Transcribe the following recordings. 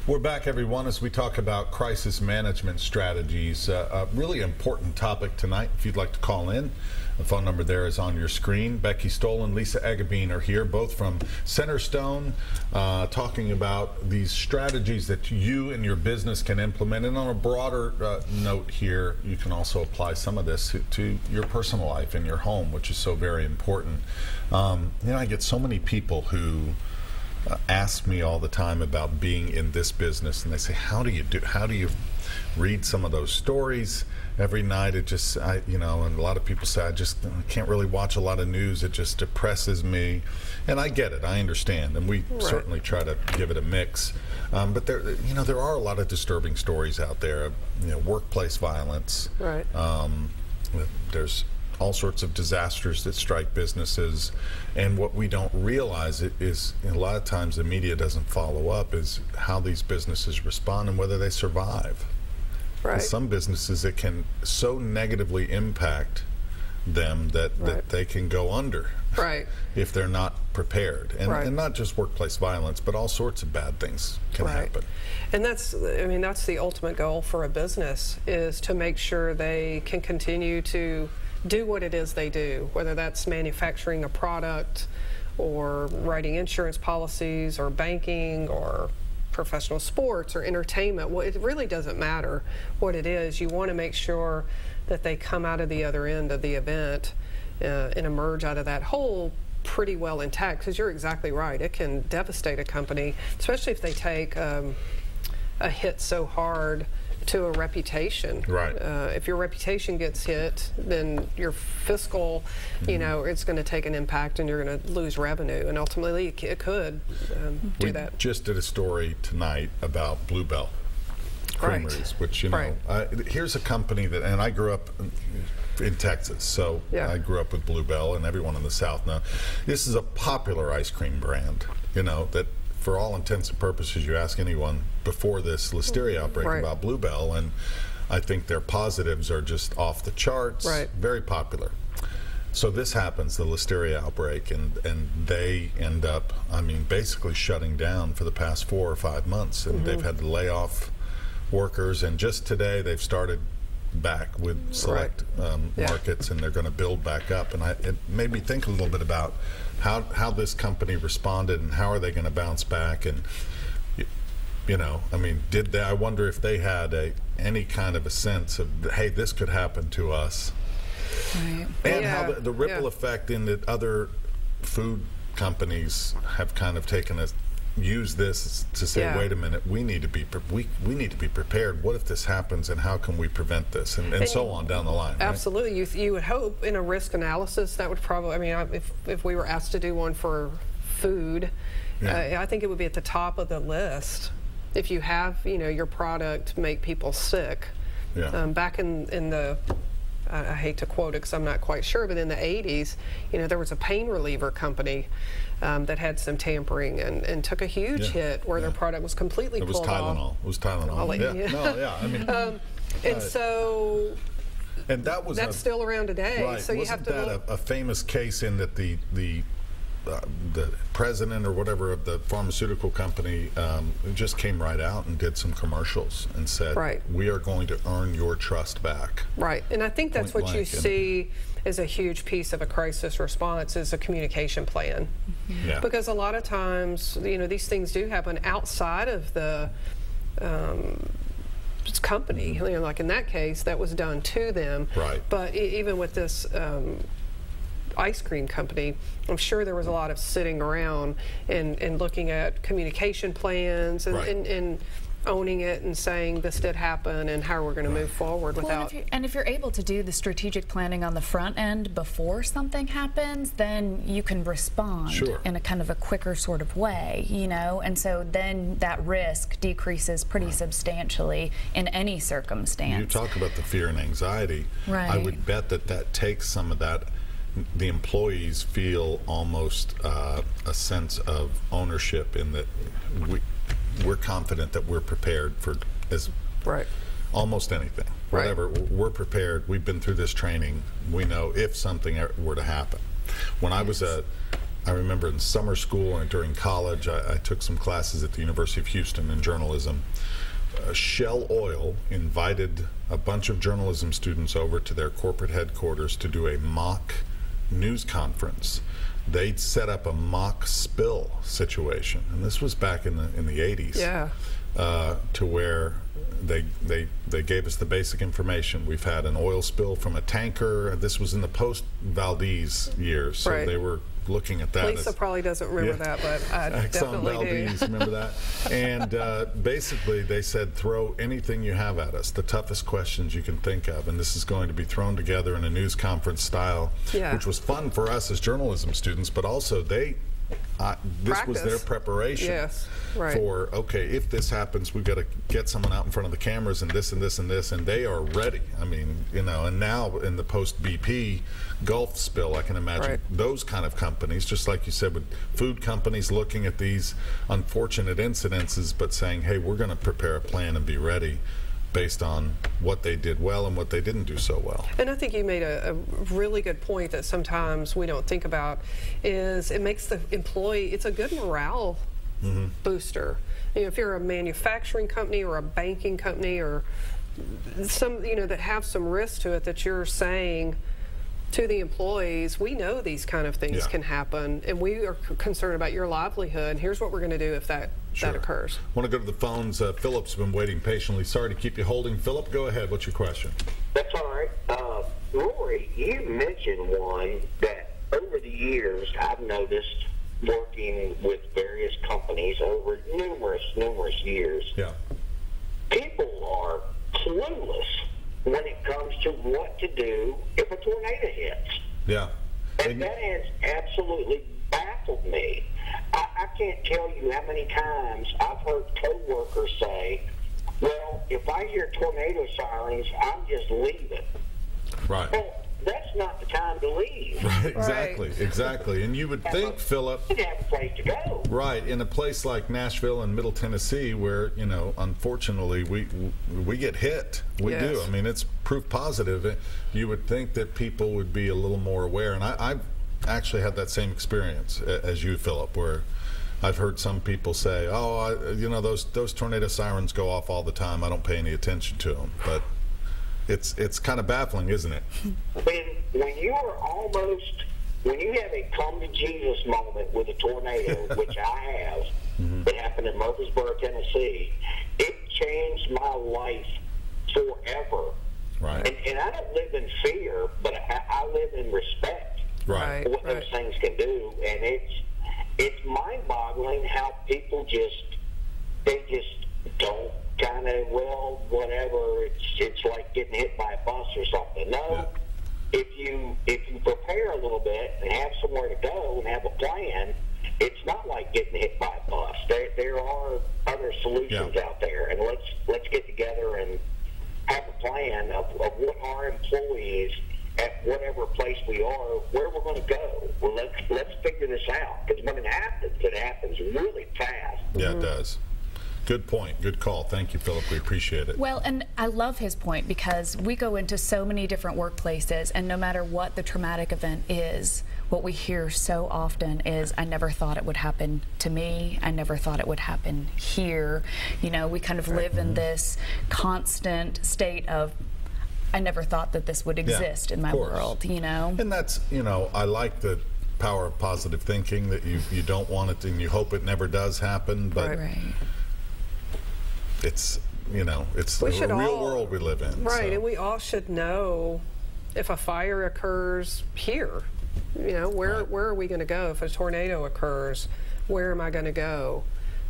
We're back, everyone, as we talk about crisis management strategies. A really important topic tonight. If you'd like to call in, the phone number there is on your screen. Becky Stoll and Lisa Agabine are here, both from Centerstone, talking about these strategies that you and your business can implement. And on a broader note here, you can also apply some of this to your personal life and your home, which is so very important. I get so many people who ask me all the time about being in this business, and they say, how do you read some of those stories every night? It just, and a lot of people say, I can't really watch a lot of news. It just depresses me. And I get it. I understand. And we certainly try to give it a mix. But there are a lot of disturbing stories out there. Workplace violence. Right. There's all sorts of disasters that strike businesses, and what we don't realize is a lot of times the media doesn't follow up is how these businesses respond and whether they survive. Right. In some businesses, it can so negatively impact them that they can go under if they're not prepared. And not just workplace violence, but all sorts of bad things can happen. And that's the ultimate goal for a business, is to make sure they can continue to do what it is they do, whether that's manufacturing a product or writing insurance policies or banking or professional sports or entertainment. Well, it really doesn't matter what it is. You want to make sure that they come out of the other end of the event and emerge out of that hole pretty well intact, because you're exactly right. It can devastate a company, especially if they take a hit so hard to a reputation. Right. If your reputation gets hit, then your fiscal, it's going to take an impact, and you're going to lose revenue, and ultimately it could do that. We just did a story tonight about Bluebell Creameries, which here's a company that, and I grew up in Texas, so I grew up with Bluebell, and everyone in the South knows this is a popular ice cream brand. That, for all intents and purposes, you ask anyone before this listeria outbreak about Bluebell, and I think their positives are just off the charts. Very popular. So this happens, the listeria outbreak, and they end up, basically shutting down for the past 4 or 5 months, and they've had to lay off workers, and just today they've started back with select markets, and they're going to build back up. And it made me think a little bit about how this company responded and how are they going to bounce back. And I wonder if they had any kind of a sense of, hey, this could happen to us, and how the ripple effect in the other food companies have kind of taken use this to say, wait a minute, we need to be prepared. What if this happens, and how can we prevent this, and so on down the line. Absolutely. You would hope in a risk analysis that would probably, if we were asked to do one for food, I think it would be at the top of the list. If you have your product make people sick, back in the I hate to quote it because I'm not quite sure, but in the 80s, there was a pain reliever company that had some tampering and took a huge hit where their product was completely pulled off. It was Tylenol. And that's still around today. Right. So Wasn't that a famous case in that the president or whatever of the pharmaceutical company just came right out and did some commercials and said, we are going to earn your trust back. Right. And I think that's what you see as a huge piece of a crisis response, is a communication plan. Because a lot of times, these things do happen outside of the company. Like in that case, that was done to them. But even with this ice cream company, I'm sure there was a lot of sitting around and looking at communication plans and owning it and saying this did happen and how we're going to move forward without. And if you're able to do the strategic planning on the front end before something happens, then you can respond in a kind of a quicker sort of way, and so then that risk decreases pretty substantially in any circumstance. You talk about the fear and anxiety. I would bet that takes some of that. The employees feel almost a sense of ownership in that we're confident that we're prepared for almost anything. Whatever, we're prepared. We've been through this training. We know if something were to happen. When I was I remember in summer school and during college, I took some classes at the University of Houston in journalism. Shell Oil invited a bunch of journalism students over to their corporate headquarters to do a mock news conference. They'd set up a mock spill situation, and this was back in the 80s. Yeah. To where they gave us the basic information. We've had an oil spill from a tanker. This was in the post-Valdez years, so they were looking at that. Lisa probably doesn't remember that, but I definitely Valdez, do. Remember that? And basically they said, throw anything you have at us, the toughest questions you can think of, and this is going to be thrown together in a news conference style, which was fun for us as journalism students, but also this was their preparation for, okay, if this happens, we've got to get someone out in front of the cameras and this and this and this, and they are ready. I mean, you know, and now in the post-BP Gulf spill, I can imagine those kind of companies, just like you said, with food companies looking at these unfortunate incidences, but saying, hey, we're going to prepare a plan and be ready based on what they did well and what they didn't do so well. And I think you made a really good point that sometimes we don't think about, is it makes the employee, it's a good morale booster. You know, if you're a manufacturing company or a banking company or some, you know, that have some risk to it, that you're saying to the employees, we know these kind of things can happen, and we are concerned about your livelihood, and here's what we're going to do if that occurs. I want to go to the phones. Philip's been waiting patiently. Sorry to keep you holding. Philip, go ahead. What's your question? That's all right. Rory, you mentioned one that over the years I've noticed working with various companies over numerous years. Yeah. People are clueless when it comes to what to do if a tornado hits. Yeah. And that has absolutely baffled me. I can't tell you how many times I've heard coworkers say, well, if I hear tornado sirens, I'm just leaving. Right. Well, that's not the time to leave. Right, exactly. And you would think, Philip, you'd have a place to go. Right, in a place like Nashville and Middle Tennessee, where, you know, unfortunately we get hit. We do. I mean, it's proof positive. You would think that people would be a little more aware, and I've actually had that same experience as you, Philip, where I've heard some people say, "Oh, you know, those tornado sirens go off all the time. I don't pay any attention to them." But it's kind of baffling, isn't it? When you have a come to Jesus moment with a tornado, which I have, it happened in Murfreesboro, Tennessee, it changed my life forever. Right. And I don't live in fear, but I live in respect for what those things can do. And it's mind-boggling how people just don't kind of, well, whatever, it's like getting hit by a bus or something. No, if you prepare a little bit and have somewhere to go and have a plan, it's not like getting hit by a bus. There are other solutions out there, and let's get together and have a plan of what our employees at whatever place we are, where we're going to go. Well, let's figure this out, because when it happens really fast. Yeah, it does. Good point. Good call. Thank you, Philip. We appreciate it. Well, and I love his point, because we go into so many different workplaces, and no matter what the traumatic event is, what we hear so often is, I never thought it would happen to me. I never thought it would happen here. You know, we kind of live in this constant state of, I never thought that this would exist in my world, you know? And that's, you know, I like the power of positive thinking, that you don't want it and you hope it never does happen, but it's, you know, it's the real world we live in. Right, and we all should know if a fire occurs here, you know, where are we going to go? If a tornado occurs, where am I going to go?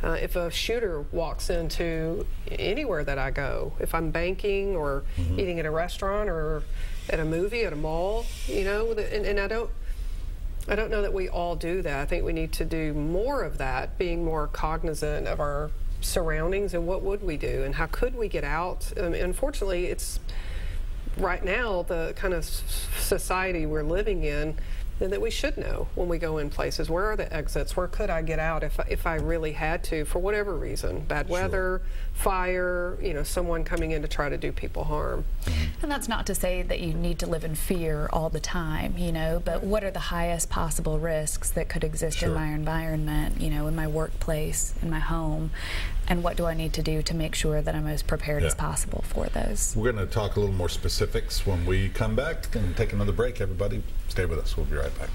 If a shooter walks into anywhere that I go, if I'm banking or eating at a restaurant or at a movie, at a mall, you know, and I don't know that we all do that. I think we need to do more of that, being more cognizant of our surroundings and what would we do and how could we get out. Unfortunately, it's right now the kind of society we're living in, and that we should know when we go in places. Where are the exits? Where could I get out if I really had to, for whatever reason? Bad weather, fire, you know, someone coming in to try to do people harm. And that's not to say that you need to live in fear all the time, you know, but what are the highest possible risks that could exist in my environment, you know, in my workplace, in my home, and what do I need to do to make sure that I'm as prepared as possible for those? We're going to talk a little more specifics when we come back and take another break. Everybody, stay with us. We'll be right back.